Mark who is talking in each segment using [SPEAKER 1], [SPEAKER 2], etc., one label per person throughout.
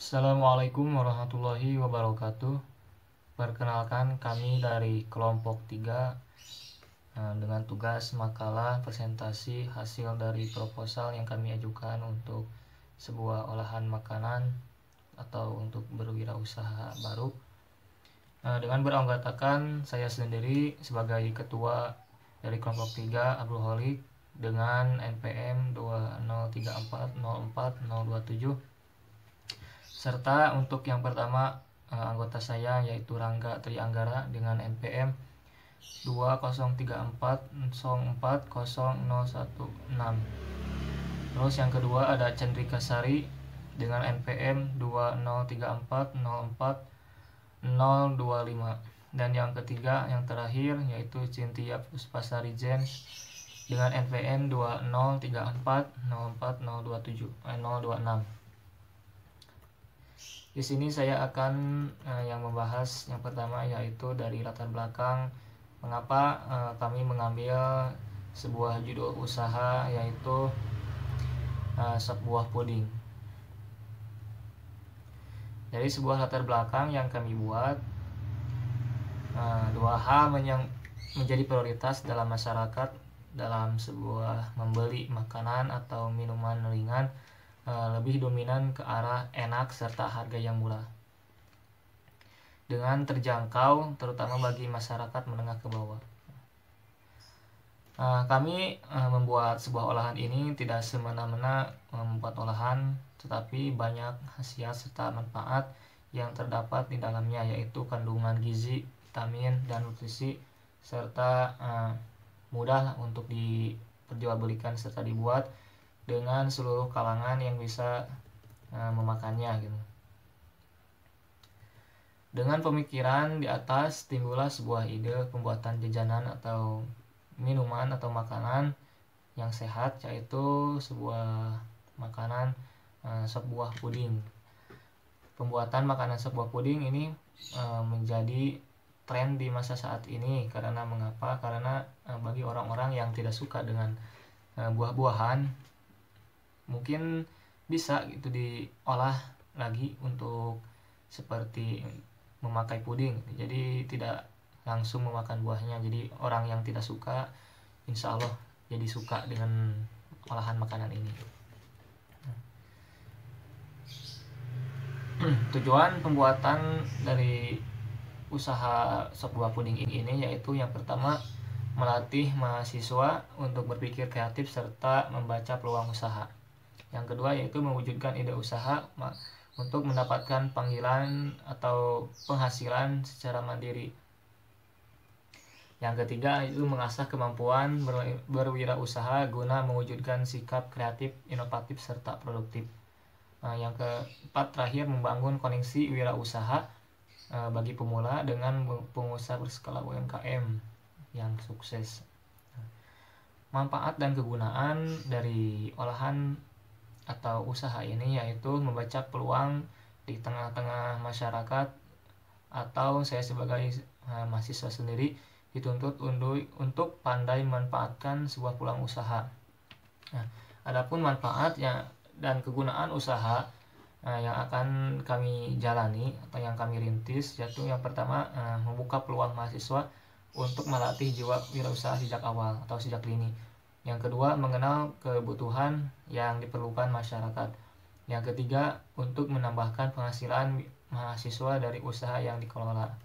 [SPEAKER 1] Assalamualaikum warahmatullahi wabarakatuh. Perkenalkan, kami dari kelompok 3 dengan tugas makalah presentasi hasil dari proposal yang kami ajukan untuk sebuah olahan makanan atau untuk berwirausaha baru. Dengan beranggotakan saya sendiri sebagai ketua dari kelompok 3 Abdul Holik dengan NPM 203404027, serta untuk yang pertama anggota saya yaitu Rangga Trianggara dengan NPM 203404016. Terus yang kedua ada Cendrika Sari dengan NPM 203404025. Dan yang ketiga, yang terakhir, yaitu Cynthia Puspasari Jens dengan NPM 203404027 026. Di sini saya akan yang membahas yang pertama, yaitu dari latar belakang mengapa kami mengambil sebuah judul usaha, yaitu sop buah puding. Dari sebuah latar belakang yang kami buat, dua hal yang menjadi prioritas dalam masyarakat dalam sebuah membeli makanan atau minuman ringan lebih dominan ke arah enak serta harga yang murah dengan terjangkau, terutama bagi masyarakat menengah ke bawah. Kami membuat sebuah olahan ini tidak semena-mena membuat olahan, tetapi banyak khasiat serta manfaat yang terdapat di dalamnya, yaitu kandungan gizi, vitamin, dan nutrisi, serta mudah untuk diperjualbelikan serta dibuat dengan seluruh kalangan yang bisa memakannya gitu. Dengan pemikiran di atas timbullah sebuah ide pembuatan jajanan atau minuman atau makanan yang sehat, yaitu sebuah makanan sop buah puding. Pembuatan makanan sop buah puding ini menjadi tren di masa saat ini. Karena mengapa? Karena bagi orang-orang yang tidak suka dengan buah-buahan, mungkin bisa gitu diolah lagi untuk seperti memakai puding. Jadi tidak langsung memakan buahnya. Jadi orang yang tidak suka, insya Allah jadi suka dengan olahan makanan ini. Tujuan pembuatan dari usaha sop buah puding ini yaitu yang pertama, melatih mahasiswa untuk berpikir kreatif serta membaca peluang usaha. Yang kedua yaitu mewujudkan ide usaha untuk mendapatkan panggilan atau penghasilan secara mandiri. Yang ketiga itu mengasah kemampuan berwirausaha guna mewujudkan sikap kreatif, inovatif, serta produktif. Yang keempat terakhir, membangun koneksi wirausaha bagi pemula dengan pengusaha berskala UMKM yang sukses. Manfaat dan kegunaan dari olahan atau usaha ini yaitu membaca peluang di tengah-tengah masyarakat, atau saya sebagai mahasiswa sendiri dituntut untuk pandai memanfaatkan sebuah peluang usaha. Adapun manfaat dan kegunaan usaha yang akan kami jalani atau yang kami rintis, yaitu yang pertama membuka peluang mahasiswa untuk melatih jiwa wirausaha sejak awal atau sejak dini. Yang kedua, mengenal kebutuhan yang diperlukan masyarakat. Yang ketiga, untuk menambahkan penghasilan mahasiswa dari usaha yang dikelola.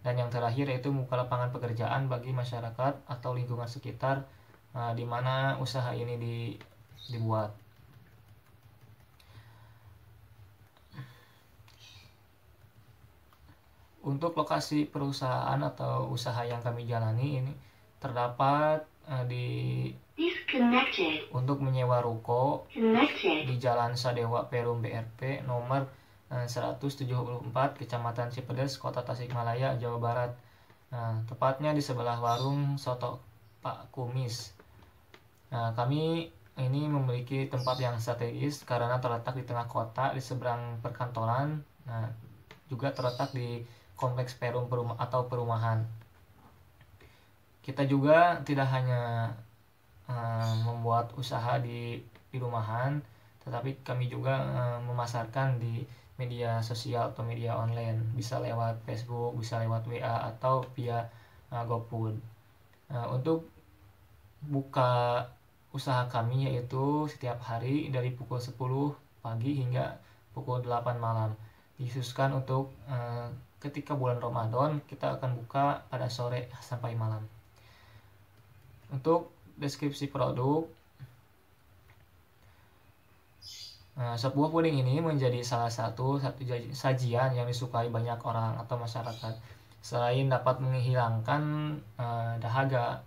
[SPEAKER 1] Dan yang terakhir yaitu membuka lapangan pekerjaan bagi masyarakat atau lingkungan sekitar di mana usaha ini dibuat. Untuk lokasi perusahaan atau usaha yang kami jalani ini terdapat untuk menyewa ruko di Jalan Sadewa Perum BRP nomor 174 Kecamatan Cipedes, Kota Tasikmalaya, Jawa Barat. Tepatnya di sebelah warung soto Pak Kumis. Kami ini memiliki tempat yang strategis karena terletak di tengah kota di seberang perkantoran. Juga terletak di kompleks Perum atau perumahan. Kita juga tidak hanya membuat usaha di rumahan, tetapi kami juga memasarkan di media sosial atau media online, bisa lewat Facebook, bisa lewat WA atau via GoFood. Untuk buka usaha kami yaitu setiap hari dari pukul 10 pagi hingga pukul 8 malam. Dikhususkan untuk ketika bulan Ramadan kita akan buka pada sore sampai malam. Untuk deskripsi produk, sop buah puding ini menjadi salah satu sajian yang disukai banyak orang atau masyarakat. Selain dapat menghilangkan dahaga,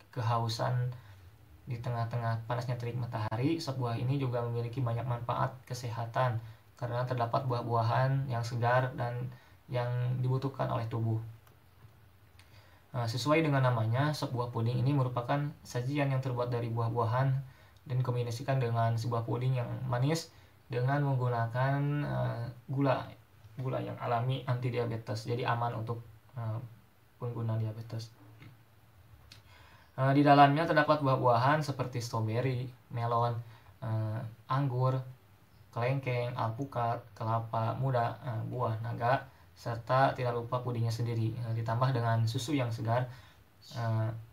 [SPEAKER 1] kehausan di tengah-tengah panasnya terik matahari, sop buah ini juga memiliki banyak manfaat kesehatan karena terdapat buah-buahan yang segar dan yang dibutuhkan oleh tubuh. Sesuai dengan namanya, sop buah puding ini merupakan sajian yang terbuat dari buah-buahan dan dikombinasikan dengan sebuah puding yang manis dengan menggunakan gula yang alami anti diabetes, jadi aman untuk pengguna diabetes. Di dalamnya terdapat buah-buahan seperti stroberi, melon, anggur, kelengkeng, alpukat, kelapa muda, buah naga, serta tidak lupa pudingnya sendiri. Ditambah dengan susu yang segar,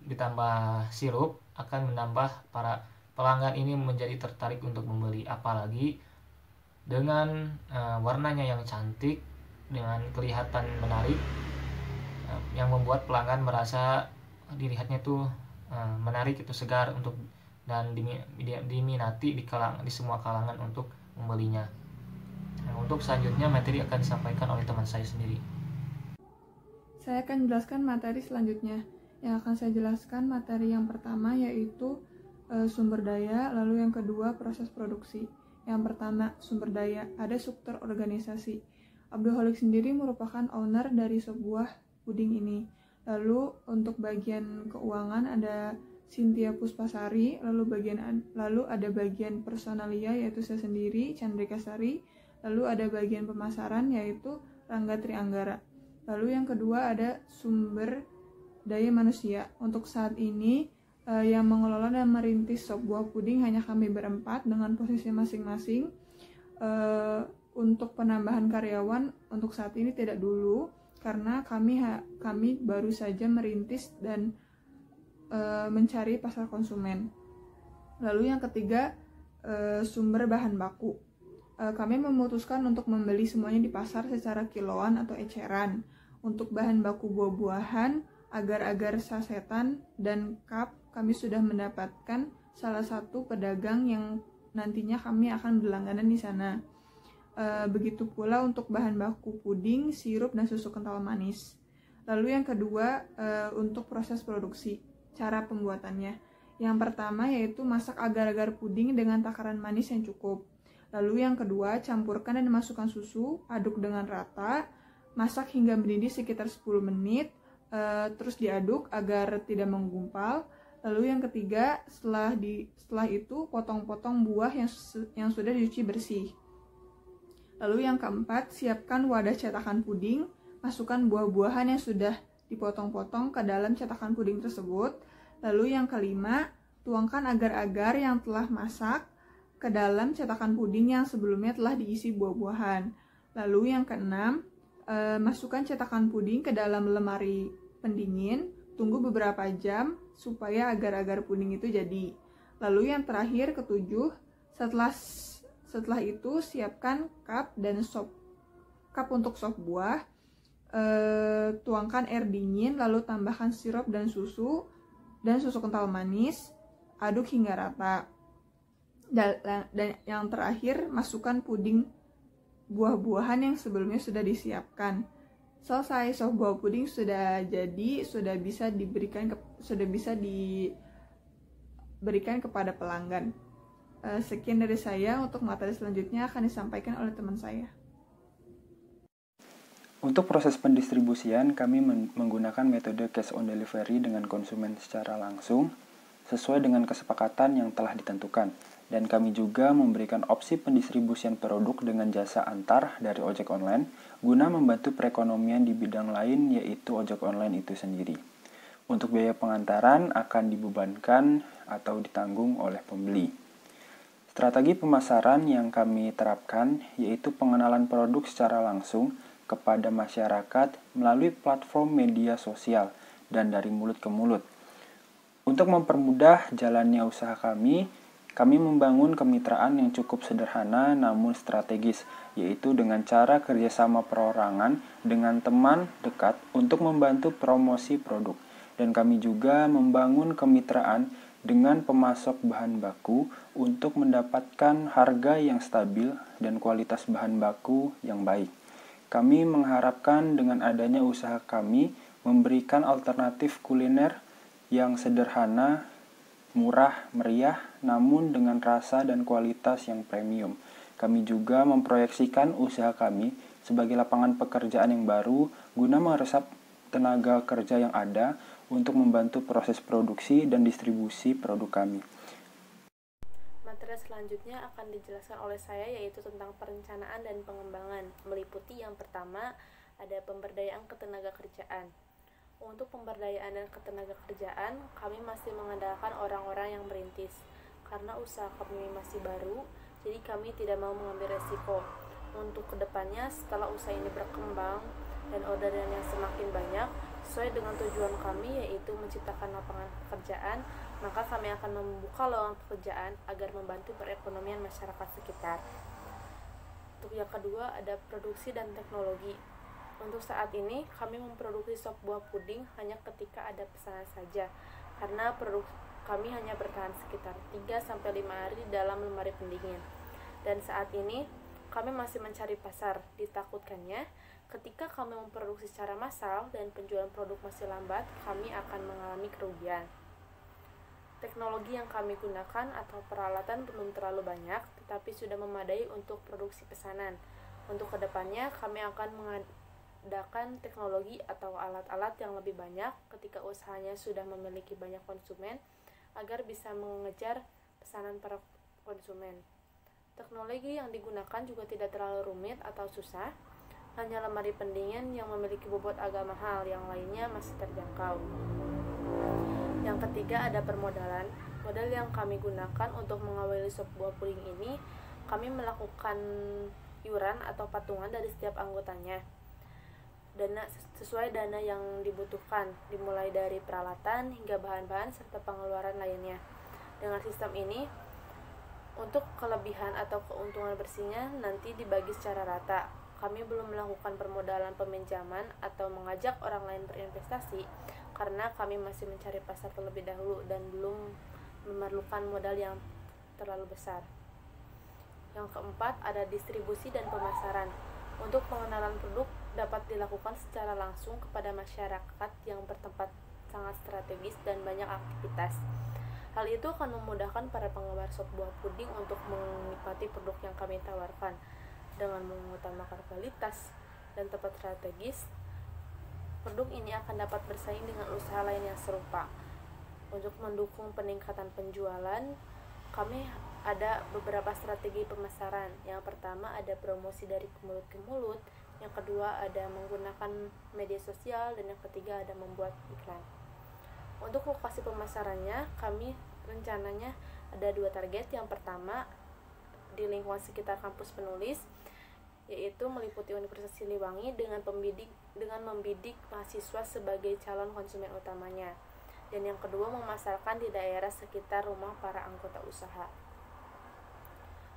[SPEAKER 1] ditambah sirup, akan menambah para pelanggan ini menjadi tertarik untuk membeli. Apalagi dengan warnanya yang cantik, dengan kelihatan menarik, yang membuat pelanggan merasa dilihatnya tuh menarik, itu segar untuk dan diminati di semua kalangan untuk membelinya. Untuk selanjutnya materi akan disampaikan oleh teman saya sendiri.
[SPEAKER 2] Saya akan menjelaskan materi selanjutnya. Yang akan saya jelaskan materi yang pertama yaitu sumber daya, lalu yang kedua proses produksi. Yang pertama sumber daya, ada struktur organisasi. Abdulholik sendiri merupakan owner dari sebuah puding ini. Lalu untuk bagian keuangan ada Cynthia Puspasari, lalu ada bagian personalia yaitu saya sendiri, Chandrika Sari, lalu ada bagian pemasaran yaitu Rangga Trianggara. Lalu yang kedua ada sumber daya manusia. Untuk saat ini yang mengelola dan merintis sop buah puding hanya kami berempat dengan posisi masing-masing. Untuk penambahan karyawan untuk saat ini tidak dulu, karena kami baru saja merintis dan mencari pasar konsumen. Lalu yang ketiga sumber bahan baku. Kami memutuskan untuk membeli semuanya di pasar secara kiloan atau eceran. Untuk bahan baku buah-buahan, agar-agar sasetan dan cup, kami sudah mendapatkan salah satu pedagang yang nantinya kami akan berlangganan di sana. Begitu pula untuk bahan baku puding, sirup, dan susu kental manis. Lalu yang kedua untuk proses produksi, cara pembuatannya. Yang pertama yaitu masak agar-agar puding dengan takaran manis yang cukup. Lalu yang kedua, campurkan dan masukkan susu, aduk dengan rata, masak hingga mendidih sekitar 10 menit, terus diaduk agar tidak menggumpal. Lalu yang ketiga, setelah itu potong-potong buah yang sudah dicuci bersih. Lalu yang keempat, siapkan wadah cetakan puding, masukkan buah-buahan yang sudah dipotong-potong ke dalam cetakan puding tersebut. Lalu yang kelima, tuangkan agar-agar yang telah masak ke dalam cetakan puding yang sebelumnya telah diisi buah-buahan. Lalu yang keenam, masukkan cetakan puding ke dalam lemari pendingin, tunggu beberapa jam supaya agar-agar puding itu jadi. Lalu yang terakhir, ketujuh, setelah itu siapkan cup untuk sop buah, tuangkan air dingin, lalu tambahkan sirup dan susu kental manis, aduk hingga rata. Dan yang terakhir, masukkan puding buah-buahan yang sebelumnya sudah disiapkan. Selesai, sop buah puding sudah jadi, sudah bisa diberikan kepada pelanggan. Sekian dari saya. Untuk materi selanjutnya akan disampaikan oleh teman saya.
[SPEAKER 3] Untuk proses pendistribusian, kami menggunakan metode cash on delivery dengan konsumen secara langsung sesuai dengan kesepakatan yang telah ditentukan. Dan kami juga memberikan opsi pendistribusian produk dengan jasa antar dari ojek online guna membantu perekonomian di bidang lain, yaitu ojek online itu sendiri. Untuk biaya pengantaran akan dibebankan atau ditanggung oleh pembeli. Strategi pemasaran yang kami terapkan yaitu pengenalan produk secara langsung kepada masyarakat melalui platform media sosial dan dari mulut ke mulut. Untuk mempermudah jalannya usaha kami membangun kemitraan yang cukup sederhana namun strategis, yaitu dengan cara kerjasama perorangan dengan teman dekat untuk membantu promosi produk. Dan kami juga membangun kemitraan dengan pemasok bahan baku untuk mendapatkan harga yang stabil dan kualitas bahan baku yang baik. Kami mengharapkan dengan adanya usaha kami memberikan alternatif kuliner yang sederhana, murah, meriah, namun dengan rasa dan kualitas yang premium. Kami juga memproyeksikan usaha kami sebagai lapangan pekerjaan yang baru guna meresap tenaga kerja yang ada untuk membantu proses produksi dan distribusi produk kami.
[SPEAKER 4] Materi selanjutnya akan dijelaskan oleh saya yaitu tentang perencanaan dan pengembangan, meliputi yang pertama ada pemberdayaan ketenaga kerjaan. Untuk pemberdayaan dan ketenaga kerjaan, kami masih mengandalkan orang-orang yang merintis. Karena usaha kami masih baru, jadi kami tidak mau mengambil resiko. Untuk kedepannya, setelah usaha ini berkembang dan orderan yang semakin banyak, sesuai dengan tujuan kami yaitu menciptakan lapangan pekerjaan, maka kami akan membuka lowongan pekerjaan agar membantu perekonomian masyarakat sekitar. Untuk yang kedua ada produksi dan teknologi. Untuk saat ini kami memproduksi sop buah puding hanya ketika ada pesanan saja, karena produk kami hanya bertahan sekitar 3-5 hari dalam lemari pendingin. Dan saat ini kami masih mencari pasar. Ditakutkannya ketika kami memproduksi secara massal dan penjualan produk masih lambat, kami akan mengalami kerugian. Teknologi yang kami gunakan atau peralatan belum terlalu banyak, tetapi sudah memadai untuk produksi pesanan. Untuk kedepannya, kami akan mengadakan teknologi atau alat-alat yang lebih banyak ketika usahanya sudah memiliki banyak konsumen, agar bisa mengejar pesanan para konsumen. Teknologi yang digunakan juga tidak terlalu rumit atau susah, hanya lemari pendingin yang memiliki bobot agak mahal, yang lainnya masih terjangkau. Yang ketiga ada permodalan. Modal yang kami gunakan untuk mengawali sop buah puding ini, kami melakukan iuran atau patungan dari setiap anggotanya. Sesuai dana yang dibutuhkan, dimulai dari peralatan hingga bahan-bahan serta pengeluaran lainnya. Dengan sistem ini, untuk kelebihan atau keuntungan bersihnya nanti dibagi secara rata. Kami belum melakukan permodalan peminjaman atau mengajak orang lain berinvestasi karena kami masih mencari pasar terlebih dahulu dan belum memerlukan modal yang terlalu besar. Yang keempat ada distribusi dan pemasaran. Untuk pengenalan produk dapat dilakukan secara langsung kepada masyarakat yang bertempat sangat strategis dan banyak aktivitas. Hal itu akan memudahkan para penggemar sop buah puding untuk menikmati produk yang kami tawarkan. Dengan mengutamakan kualitas dan tempat strategis, produk ini akan dapat bersaing dengan usaha lain yang serupa. Untuk mendukung peningkatan penjualan, kami ada beberapa strategi pemasaran. Yang pertama ada promosi dari mulut ke mulut, yang kedua ada menggunakan media sosial, dan yang ketiga ada membuat iklan. Untuk lokasi pemasarannya, kami rencananya ada 2 target. Yang pertama di lingkungan sekitar kampus penulis, yaitu meliputi Universitas Siliwangi dengan membidik mahasiswa sebagai calon konsumen utamanya. Dan yang kedua memasarkan di daerah sekitar rumah para anggota usaha.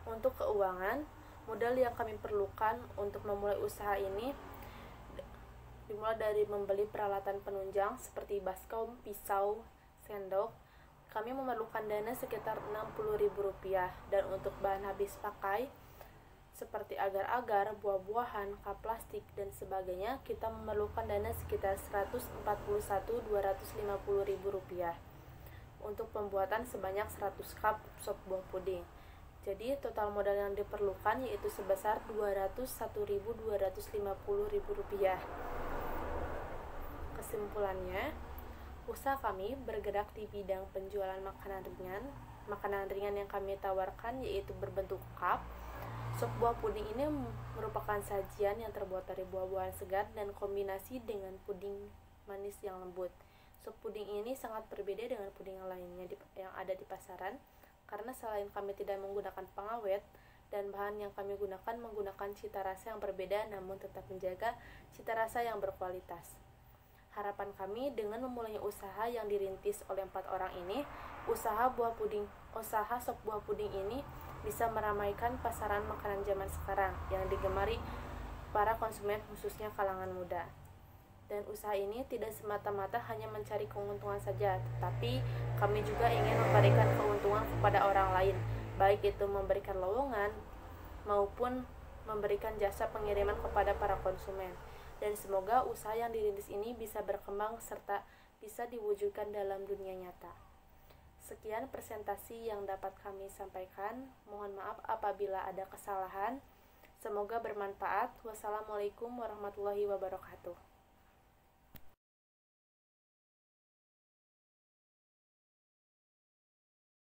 [SPEAKER 4] Untuk keuangan, modal yang kami perlukan untuk memulai usaha ini dimulai dari membeli peralatan penunjang seperti baskom, pisau, sendok. Kami memerlukan dana sekitar Rp60.000, dan untuk bahan habis pakai seperti agar-agar, buah-buahan, kap plastik, dan sebagainya, kita memerlukan dana sekitar Rp141.250.000 untuk pembuatan sebanyak 100 cup sop buah puding. Jadi total modal yang diperlukan yaitu sebesar Rp201.250.000. Kesimpulannya, usaha kami bergerak di bidang penjualan makanan ringan. Makanan ringan yang kami tawarkan yaitu berbentuk cup. Sop buah puding ini merupakan sajian yang terbuat dari buah-buahan segar dan kombinasi dengan puding manis yang lembut. Sop puding ini sangat berbeda dengan puding yang lainnya yang ada di pasaran. karena selain kami tidak menggunakan pengawet, dan bahan yang kami gunakan menggunakan cita rasa yang berbeda namun tetap menjaga cita rasa yang berkualitas. Harapan kami dengan memulainya usaha yang dirintis oleh 4 orang ini, usaha sop buah puding ini bisa meramaikan pasaran makanan zaman sekarang yang digemari para konsumen khususnya kalangan muda. Dan usaha ini tidak semata-mata hanya mencari keuntungan saja, tetapi kami juga ingin memberikan keuntungan kepada orang lain, baik itu memberikan lowongan maupun memberikan jasa pengiriman kepada para konsumen. Dan semoga usaha yang dirintis ini bisa berkembang serta bisa diwujudkan dalam dunia nyata. Sekian presentasi yang dapat kami sampaikan. Mohon maaf apabila ada kesalahan. Semoga bermanfaat. Wassalamualaikum warahmatullahi wabarakatuh.